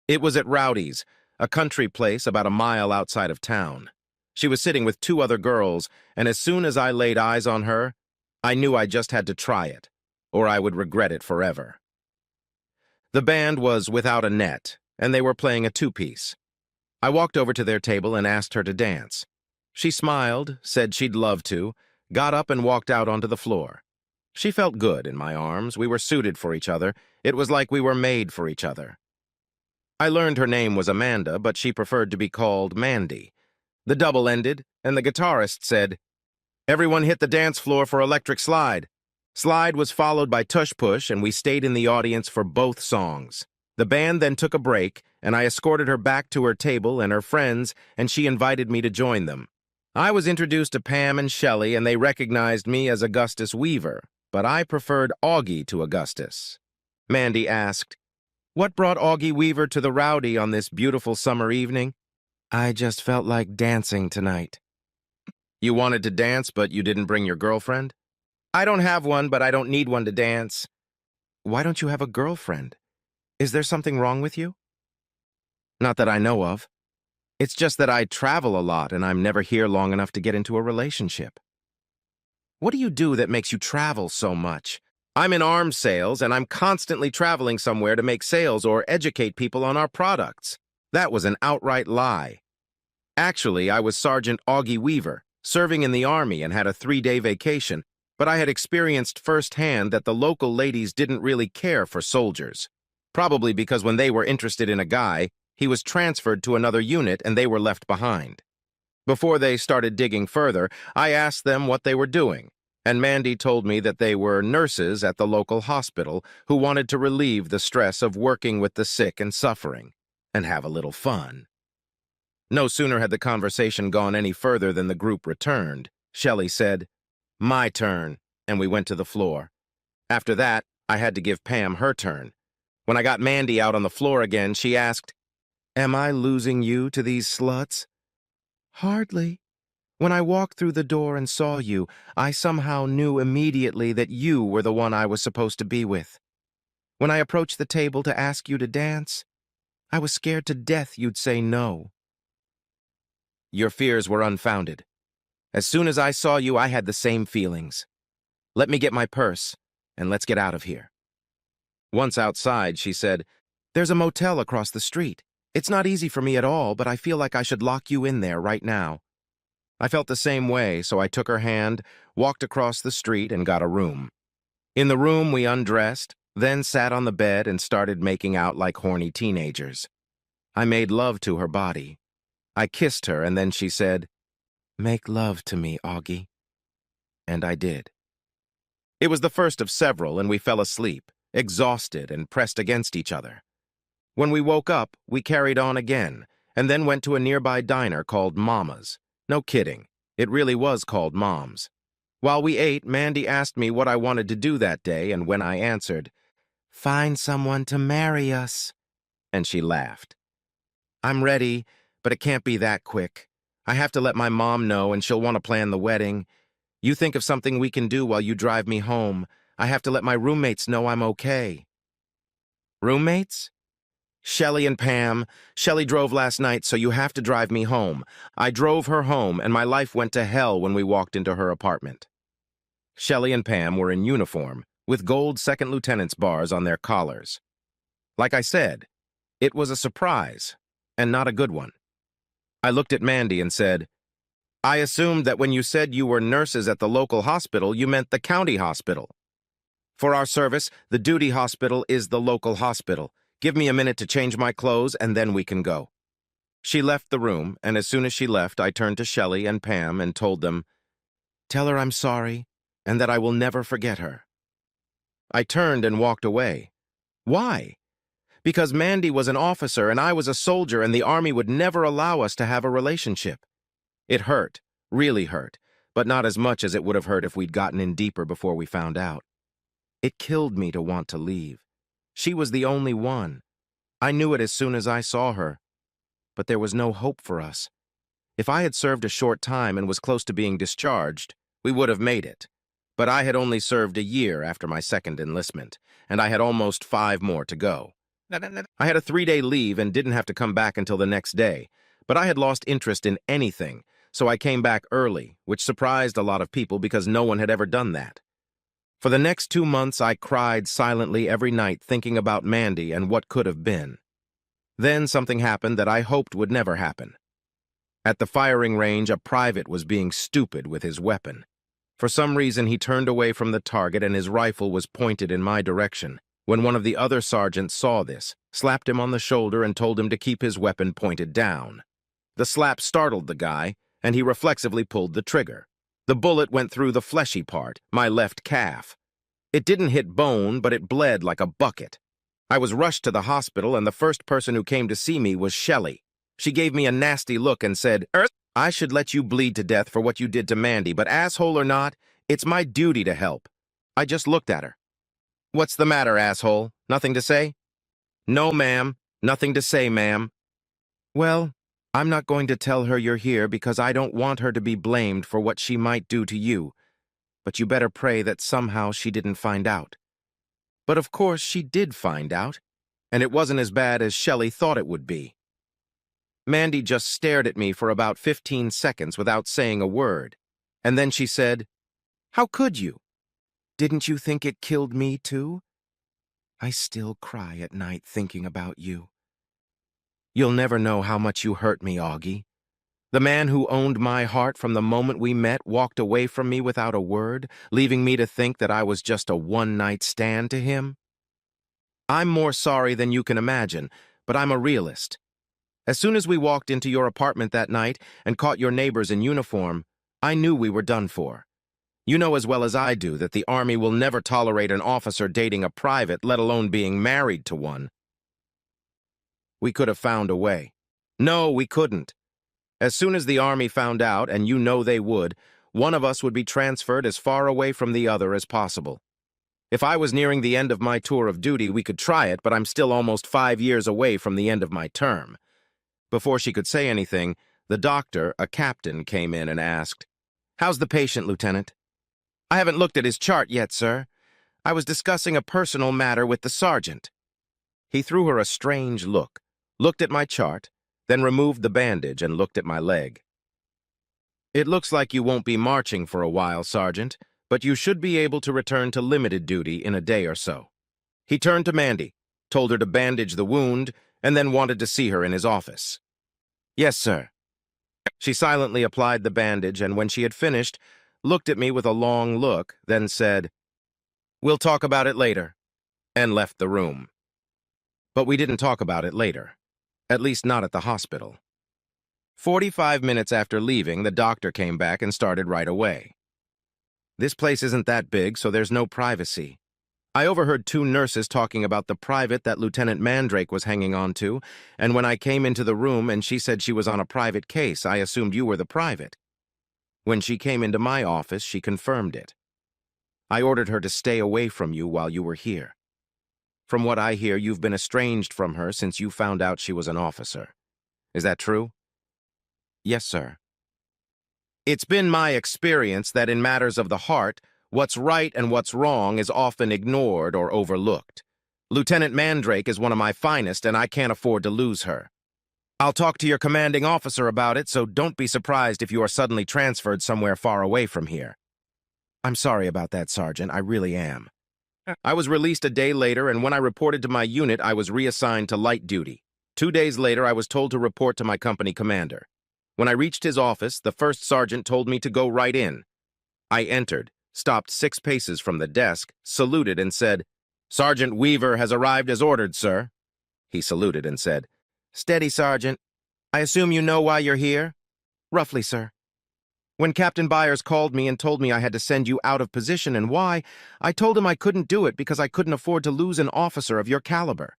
It was at Rowdy's, a country place about a mile outside of town. She was sitting with two other girls, and as soon as I laid eyes on her, I knew I just had to try it, or I would regret it forever. The band was Without a Net, and they were playing a two-piece. I walked over to their table and asked her to dance. She smiled, said she'd love to, got up and walked out onto the floor. She felt good in my arms. We were suited for each other. It was like we were made for each other. I learned her name was Amanda, but she preferred to be called Mandy. The double ended, and the guitarist said, "Everyone hit the dance floor for Electric Slide." Slide was followed by Tush Push, and we stayed in the audience for both songs. The band then took a break, and I escorted her back to her table and her friends, and she invited me to join them. I was introduced to Pam and Shelley, and they recognized me as Augustus Weaver, but I preferred Augie to Augustus. Mandy asked, "What brought Augie Weaver to the Rowdy on this beautiful summer evening?" "I just felt like dancing tonight." "You wanted to dance, but you didn't bring your girlfriend?" "I don't have one, but I don't need one to dance." "Why don't you have a girlfriend? Is there something wrong with you?" "Not that I know of. It's just that I travel a lot and I'm never here long enough to get into a relationship." "What do you do that makes you travel so much?" "I'm in arms sales, and I'm constantly traveling somewhere to make sales or educate people on our products." That was an outright lie. Actually, I was Sergeant Augie Weaver, serving in the Army and had a 3-day vacation, but I had experienced firsthand that the local ladies didn't really care for soldiers. Probably because when they were interested in a guy, he was transferred to another unit and they were left behind. Before they started digging further, I asked them what they were doing, and Mandy told me that they were nurses at the local hospital who wanted to relieve the stress of working with the sick and suffering, and have a little fun. No sooner had the conversation gone any further than the group returned. Shelley said, "My turn," and we went to the floor. After that, I had to give Pam her turn. When I got Mandy out on the floor again, she asked, "Am I losing you to these sluts?" "Hardly. When I walked through the door and saw you, I somehow knew immediately that you were the one I was supposed to be with. When I approached the table to ask you to dance, I was scared to death you'd say no." "Your fears were unfounded. As soon as I saw you, I had the same feelings. Let me get my purse, and let's get out of here." Once outside, she said, "There's a motel across the street. It's not easy for me at all, but I feel like I should lock you in there right now." I felt the same way, so I took her hand, walked across the street, and got a room. In the room, we undressed, then sat on the bed and started making out like horny teenagers. I made love to her body. I kissed her, and then she said, "Make love to me, Augie." And I did. It was the first of several, and we fell asleep, exhausted and pressed against each other. When we woke up, we carried on again, and then went to a nearby diner called Mama's. No kidding, it really was called Mom's. While we ate, Mandy asked me what I wanted to do that day, and when I answered, "Find someone to marry us," and she laughed. "I'm ready, but it can't be that quick. I have to let my mom know, and she'll want to plan the wedding. You think of something we can do while you drive me home. I have to let my roommates know I'm okay." "Roommates?" "Shelley and Pam. Shelley drove last night, so you have to drive me home." I drove her home, and my life went to hell when we walked into her apartment. Shelley and Pam were in uniform, with gold second lieutenant's bars on their collars. Like I said, it was a surprise, and not a good one. I looked at Mandy and said, "I assumed that when you said you were nurses at the local hospital, you meant the county hospital. For our service, the duty hospital is the local hospital. Give me a minute to change my clothes, and then we can go." She left the room, and as soon as she left, I turned to Shelley and Pam and told them, "Tell her I'm sorry, and that I will never forget her." I turned and walked away. Why? Because Mandy was an officer and I was a soldier, and the Army would never allow us to have a relationship. It hurt, really hurt, but not as much as it would have hurt if we'd gotten in deeper before we found out. It killed me to want to leave. She was the only one. I knew it as soon as I saw her. But there was no hope for us. If I had served a short time and was close to being discharged, we would have made it. But I had only served a year after my second enlistment, and I had almost 5 more to go. I had a 3-day leave and didn't have to come back until the next day, but I had lost interest in anything, so I came back early, which surprised a lot of people because no one had ever done that. For the next 2 months, I cried silently every night thinking about Mandy and what could have been. Then something happened that I hoped would never happen. At the firing range, a private was being stupid with his weapon. For some reason, he turned away from the target and his rifle was pointed in my direction. When one of the other sergeants saw this, slapped him on the shoulder and told him to keep his weapon pointed down. The slap startled the guy, and he reflexively pulled the trigger. The bullet went through the fleshy part, my left calf. It didn't hit bone, but it bled like a bucket. I was rushed to the hospital, and the first person who came to see me was Shelley. She gave me a nasty look and said, I should let you bleed to death for what you did to Mandy, but asshole or not, it's my duty to help. I just looked at her. What's the matter, asshole? Nothing to say? No, ma'am. Nothing to say, ma'am. Well, I'm not going to tell her you're here because I don't want her to be blamed for what she might do to you, but you better pray that somehow she didn't find out. But of course she did find out, and it wasn't as bad as Shelley thought it would be. Mandy just stared at me for about 15 seconds without saying a word, and then she said, "How could you? Didn't you think it killed me too? I still cry at night thinking about you. You'll never know how much you hurt me, Augie. The man who owned my heart from the moment we met walked away from me without a word, leaving me to think that I was just a one-night stand to him. I'm more sorry than you can imagine, but I'm a realist. As soon as we walked into your apartment that night and caught your neighbors in uniform, I knew we were done for. You know as well as I do that the Army will never tolerate an officer dating a private, let alone being married to one. We could have found a way. No, we couldn't. As soon as the Army found out, and you know they would, one of us would be transferred as far away from the other as possible. If I was nearing the end of my tour of duty, we could try it, but I'm still almost 5 years away from the end of my term. Before she could say anything, the doctor, a captain, came in and asked, "How's the patient, Lieutenant?" "I haven't looked at his chart yet, sir. I was discussing a personal matter with the sergeant." He threw her a strange look, looked at my chart, then removed the bandage and looked at my leg. "It looks like you won't be marching for a while, Sergeant, but you should be able to return to limited duty in a day or so." He turned to Mandy, told her to bandage the wound, and then wanted to see her in his office. "Yes, sir." She silently applied the bandage, and when she had finished, looked at me with a long look, then said, "We'll talk about it later," and left the room. But we didn't talk about it later, at least not at the hospital. 45 minutes after leaving, the doctor came back and started right away. "This place isn't that big, so there's no privacy. I overheard 2 nurses talking about the private that Lieutenant Mandrake was hanging on to, and when I came into the room and she said she was on a private case, I assumed you were the private. When she came into my office, she confirmed it. I ordered her to stay away from you while you were here. From what I hear, you've been estranged from her since you found out she was an officer. Is that true?" "Yes, sir." "It's been my experience that in matters of the heart, what's right and what's wrong is often ignored or overlooked. Lieutenant Mandrake is one of my finest, and I can't afford to lose her. I'll talk to your commanding officer about it, so don't be surprised if you are suddenly transferred somewhere far away from here." "I'm sorry about that, Sergeant. I really am." I was released a day later, and when I reported to my unit, I was reassigned to light duty. 2 days later, I was told to report to my company commander. When I reached his office, the first sergeant told me to go right in. I entered, stopped 6 paces from the desk, saluted and said, "Sergeant Weaver has arrived as ordered, sir." He saluted and said, "Steady, Sergeant. I assume you know why you're here?" "Roughly, sir." "When Captain Byers called me and told me I had to send you out of position and why, I told him I couldn't do it because I couldn't afford to lose an officer of your caliber.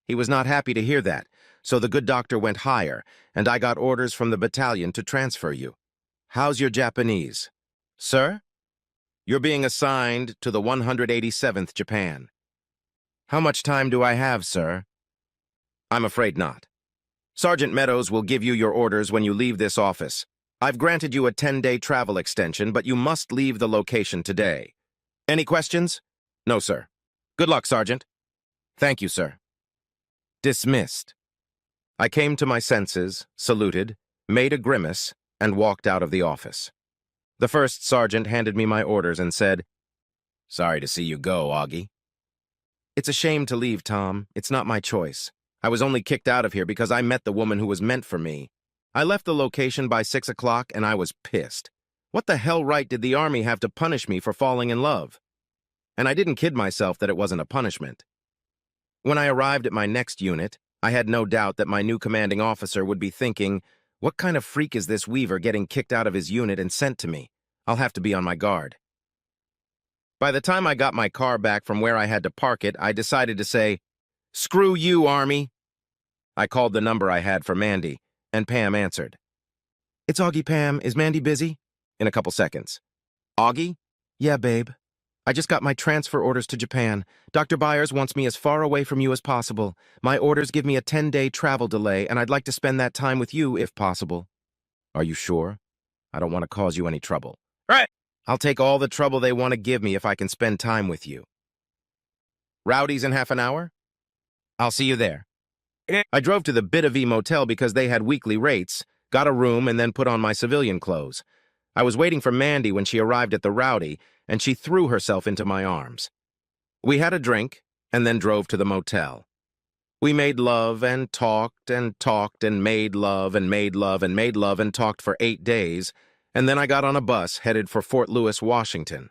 He was not happy to hear that, so the good doctor went higher, and I got orders from the battalion to transfer you. How's your Japanese?" "Sir?" "You're being assigned to the 187th Japan." "How much time do I have, sir?" "I'm afraid not. Sergeant Meadows will give you your orders when you leave this office. I've granted you a 10-day travel extension, but you must leave the location today. Any questions?" "No, sir." "Good luck, Sergeant." "Thank you, sir." Dismissed. I came to my senses, saluted, made a grimace, and walked out of the office. The first sergeant handed me my orders and said, "Sorry to see you go, Augie." "It's a shame to leave, Tom. It's not my choice. I was only kicked out of here because I met the woman who was meant for me. I left the location by 6 o'clock and I was pissed. What the hell right did the Army have to punish me for falling in love?" And I didn't kid myself that it wasn't a punishment. When I arrived at my next unit, I had no doubt that my new commanding officer would be thinking, "What kind of freak is this Weaver getting kicked out of his unit and sent to me? I'll have to be on my guard." By the time I got my car back from where I had to park it, I decided to say, "Screw you, Army." I called the number I had for Mandy, and Pam answered. "It's Augie, Pam. Is Mandy busy?" "In a couple seconds." "Augie?" "Yeah, babe. I just got my transfer orders to Japan. Dr. Byers wants me as far away from you as possible. My orders give me a 10-day travel delay, and I'd like to spend that time with you if possible." "Are you sure? I don't want to cause you any trouble." "Right. I'll take all the trouble they want to give me if I can spend time with you." "Rowdy's in half an hour?" "I'll see you there." I drove to the Bit-A-V motel because they had weekly rates, got a room, and then put on my civilian clothes. I was waiting for Mandy when she arrived at the Rowdy, and she threw herself into my arms. We had a drink, and then drove to the motel. We made love and talked and talked and made love and made love and made love and talked for 8 days, and then I got on a bus headed for Fort Lewis, Washington.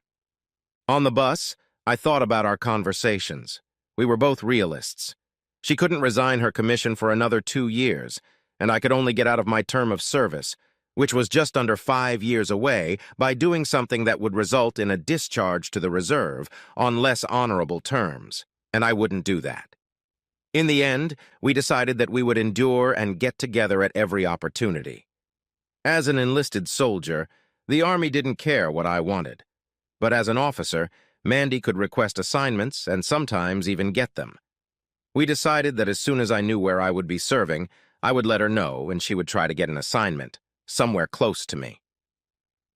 On the bus, I thought about our conversations. We were both realists. She couldn't resign her commission for another 2 years, and I could only get out of my term of service, which was just under 5 years away, by doing something that would result in a discharge to the reserve on less honorable terms, and I wouldn't do that. In the end, we decided that we would endure and get together at every opportunity. As an enlisted soldier, the Army didn't care what I wanted. But as an officer, Mandy could request assignments and sometimes even get them. We decided that as soon as I knew where I would be serving, I would let her know and she would try to get an assignment, somewhere close to me.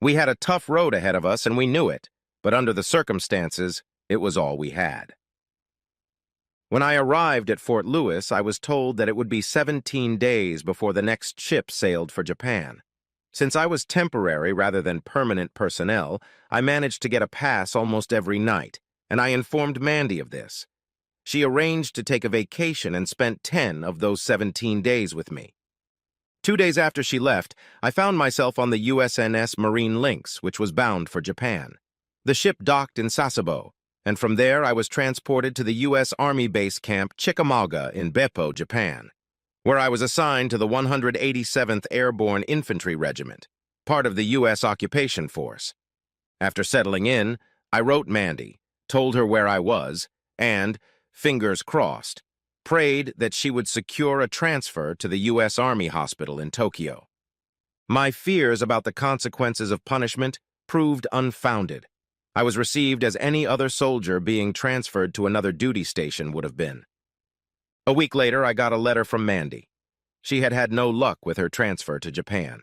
We had a tough road ahead of us and we knew it, but under the circumstances, it was all we had. When I arrived at Fort Lewis, I was told that it would be 17 days before the next ship sailed for Japan. Since I was temporary rather than permanent personnel, I managed to get a pass almost every night, and I informed Mandy of this. She arranged to take a vacation and spent 10 of those 17 days with me. 2 days after she left, I found myself on the USNS Marine Lynx, which was bound for Japan. The ship docked in Sasebo, and from there I was transported to the U.S. Army Base Camp Chickamauga in Beppo, Japan, where I was assigned to the 187th Airborne Infantry Regiment, part of the U.S. Occupation Force. After settling in, I wrote Mandy, told her where I was, and, fingers crossed, prayed that she would secure a transfer to the U.S. Army Hospital in Tokyo. My fears about the consequences of punishment proved unfounded. I was received as any other soldier being transferred to another duty station would have been. A week later, I got a letter from Mandy. She had had no luck with her transfer to Japan.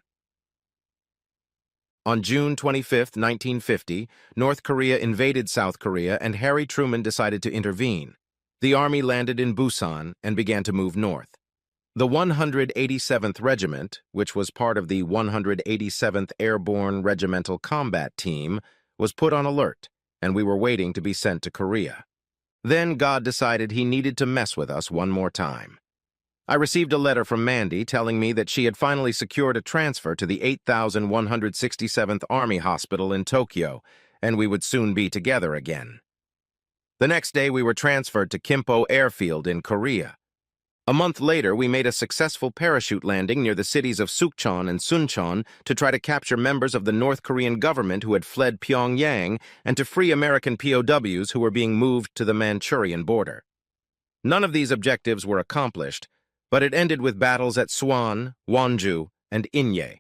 On June 25, 1950, North Korea invaded South Korea and Harry Truman decided to intervene. The Army landed in Busan and began to move north. The 187th Regiment, which was part of the 187th Airborne Regimental Combat Team, was put on alert, and we were waiting to be sent to Korea. Then God decided he needed to mess with us one more time. I received a letter from Mandy telling me that she had finally secured a transfer to the 8167th Army Hospital in Tokyo, and we would soon be together again. The next day, we were transferred to Kimpo Airfield in Korea. A month later, we made a successful parachute landing near the cities of Sukchon and Suncheon to try to capture members of the North Korean government who had fled Pyongyang and to free American POWs who were being moved to the Manchurian border. None of these objectives were accomplished, but it ended with battles at Suwon, Wonju, and Inye.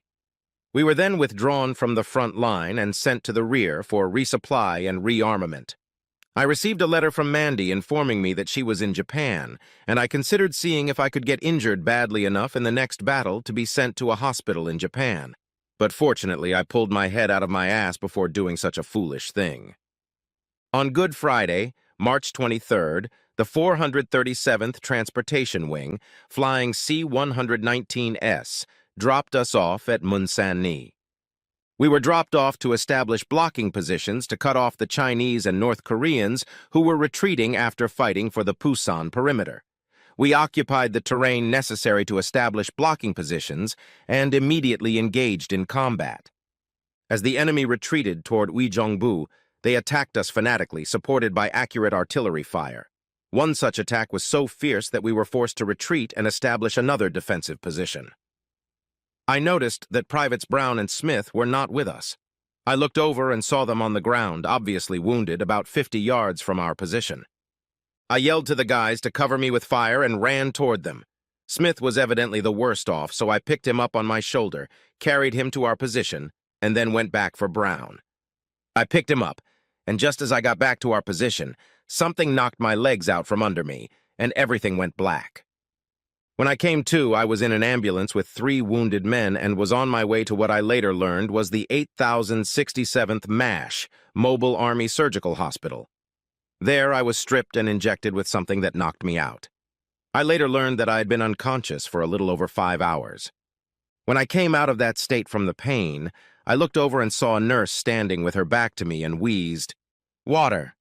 We were then withdrawn from the front line and sent to the rear for resupply and rearmament. I received a letter from Mandy informing me that she was in Japan, and I considered seeing if I could get injured badly enough in the next battle to be sent to a hospital in Japan. But fortunately, I pulled my head out of my ass before doing such a foolish thing. On Good Friday, March 23rd, the 437th Transportation Wing, flying C-119S, dropped us off at Munsan. We were dropped off to establish blocking positions to cut off the Chinese and North Koreans who were retreating after fighting for the Pusan perimeter. We occupied the terrain necessary to establish blocking positions and immediately engaged in combat. As the enemy retreated toward Uijeongbu, they attacked us fanatically, supported by accurate artillery fire. One such attack was so fierce that we were forced to retreat and establish another defensive position. I noticed that Privates Brown and Smith were not with us. I looked over and saw them on the ground, obviously wounded, about 50 yards from our position. I yelled to the guys to cover me with fire and ran toward them. Smith was evidently the worst off, so I picked him up on my shoulder, carried him to our position, and then went back for Brown. I picked him up, and just as I got back to our position, something knocked my legs out from under me, and everything went black. When I came to, I was in an ambulance with 3 wounded men and was on my way to what I later learned was the 8067th MASH, Mobile Army Surgical Hospital. There, I was stripped and injected with something that knocked me out. I later learned that I had been unconscious for a little over 5 hours. When I came out of that state from the pain, I looked over and saw a nurse standing with her back to me and wheezed, "Water."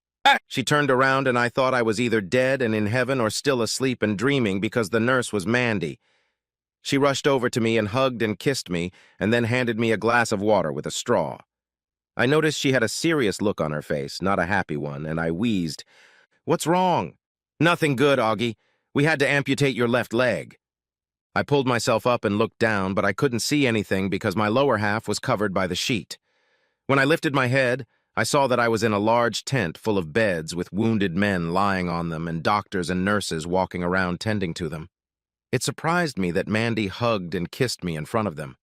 She turned around and I thought I was either dead and in heaven or still asleep and dreaming because the nurse was Mandy. She rushed over to me and hugged and kissed me and then handed me a glass of water with a straw. I noticed she had a serious look on her face, not a happy one, and I wheezed, "What's wrong?" "Nothing good, Augie. We had to amputate your left leg." I pulled myself up and looked down, but I couldn't see anything because my lower half was covered by the sheet. When I lifted my head, I saw that I was in a large tent full of beds with wounded men lying on them and doctors and nurses walking around tending to them. It surprised me that Mandy hugged and kissed me in front of them.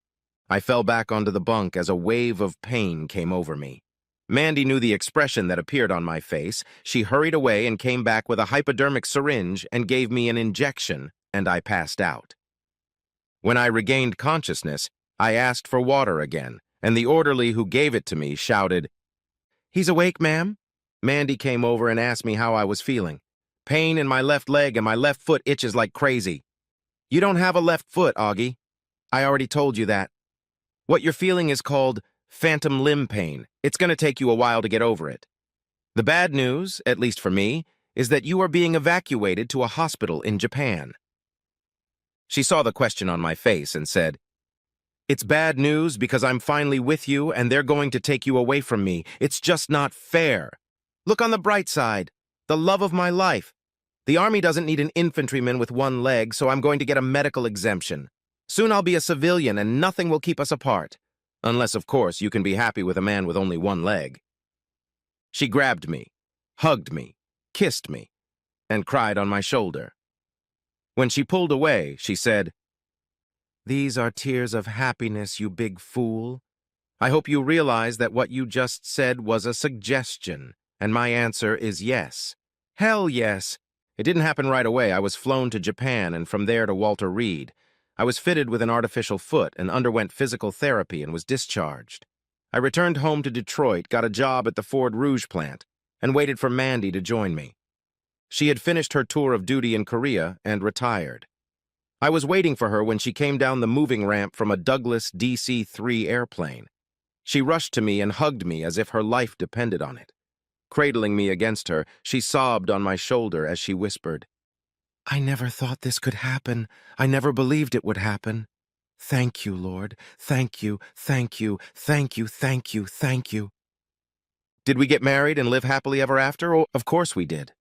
I fell back onto the bunk as a wave of pain came over me. Mandy knew the expression that appeared on my face. She hurried away and came back with a hypodermic syringe and gave me an injection, and I passed out. When I regained consciousness, I asked for water again, and the orderly who gave it to me shouted, "He's awake, ma'am?" Mandy came over and asked me how I was feeling. "Pain in my left leg and my left foot itches like crazy." "You don't have a left foot, Augie. I already told you that. What you're feeling is called phantom limb pain. It's going to take you a while to get over it. The bad news, at least for me, is that you are being evacuated to a hospital in Japan." She saw the question on my face and said, "It's bad news because I'm finally with you and they're going to take you away from me. It's just not fair. Look on the bright side. The love of my life. The Army doesn't need an infantryman with one leg, so I'm going to get a medical exemption. Soon I'll be a civilian and nothing will keep us apart. Unless, of course, you can be happy with a man with only one leg." She grabbed me, hugged me, kissed me, and cried on my shoulder. When she pulled away, she said, "These are tears of happiness, you big fool. I hope you realize that what you just said was a suggestion, and my answer is yes. Hell yes. It didn't happen right away. I was flown to Japan and from there to Walter Reed. I was fitted with an artificial foot and underwent physical therapy and was discharged. I returned home to Detroit, got a job at the Ford Rouge plant, and waited for Mandy to join me. She had finished her tour of duty in Korea and retired. I was waiting for her when she came down the moving ramp from a Douglas DC-3 airplane. She rushed to me and hugged me as if her life depended on it. Cradling me against her, she sobbed on my shoulder as she whispered, "I never thought this could happen. I never believed it would happen. Thank you, Lord. Thank you, thank you, thank you, thank you, thank you." Did we get married and live happily ever after? Oh, of course we did.